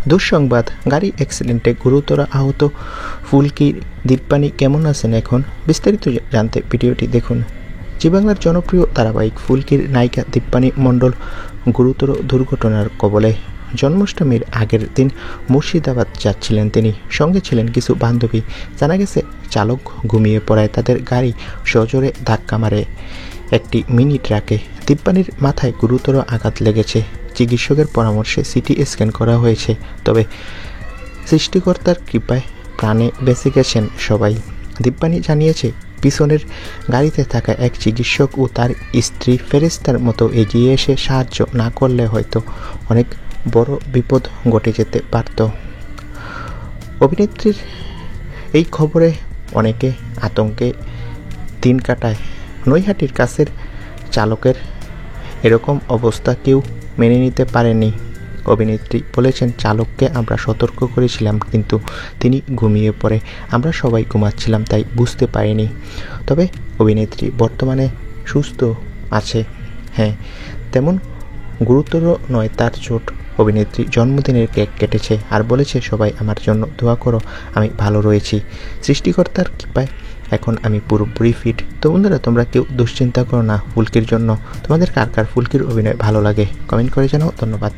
দুঃসংবাদ, গাড়ি অ্যাক্সিডেন্টে গুরুতর আহত ফুলকি দীপানি কেমন আছেন এখন? বিস্তারিত জানতে ভিডিওটি দেখুন। জি বাংলার জনপ্রিয় ধারাবাহিক ফুলকির নায়িকা দীপানি মণ্ডল গুরুতর দুর্ঘটনার কবলে। জন্মাষ্টমীর আগের দিন মুর্শিদাবাদ যাচ্ছিলেন তিনি, সঙ্গে ছিলেন কিছু বান্ধবী। জানা গেছে চালক ঘুমিয়ে পড়ায় তাদের গাড়ি সজোরে ধাক্কা মারে একটি মিনি ট্রাকে। দীপানির মাথায় গুরুতর আঘাত লেগেছে। চিকিৎসকের পরামর্শে সিটি স্ক্যান করা হয়েছে, তবে সৃষ্টিকর্তার কৃপায় প্রাণে বেঁচে গেছেন সবাই। দীপানি জানিয়েছে, পিছনের গাড়িতে থাকা এক চিকিৎসক ও তার স্ত্রী ফেরেশতার মতো এগিয়ে এসে সাহায্য না করলে হয়তো অনেক বড় বিপদ ঘটে যেতে পারত। অভিনেত্রীর এই খবরে অনেকে আতঙ্কে দিন কাটায়। নৈহাটির কাছের চালকের এরকম অবস্থা কেউ মেনে নিতে পারেনি। অভিনেত্রী বলেছেন, চালককে আমরা সতর্ক করেছিলাম, কিন্তু তিনি ঘুমিয়ে পড়ে। আমরা সবাই ঘুমাচ্ছিলাম, তাই বুঝতে পারিনি। তবে অভিনেত্রী বর্তমানে সুস্থ আছে। হ্যাঁ, তেমন গুরুতর নয় তার চোট। অভিনেত্রী জন্মদিনের কেক কেটেছে আর বলেছে, সবাই আমার জন্য দোয়া করো, আমি ভালো রয়েছি। সৃষ্টিকর্তার কৃপায় এখন আমি পুরোপুরি ফিট। তো বন্ধুরা, তোমরা কেউ দুশ্চিন্তা করো না ফুলকির জন্য। তোমাদের কার কার ফুলকির অভিনয় ভালো লাগে কমেন্ট করে জানাও। ধন্যবাদ।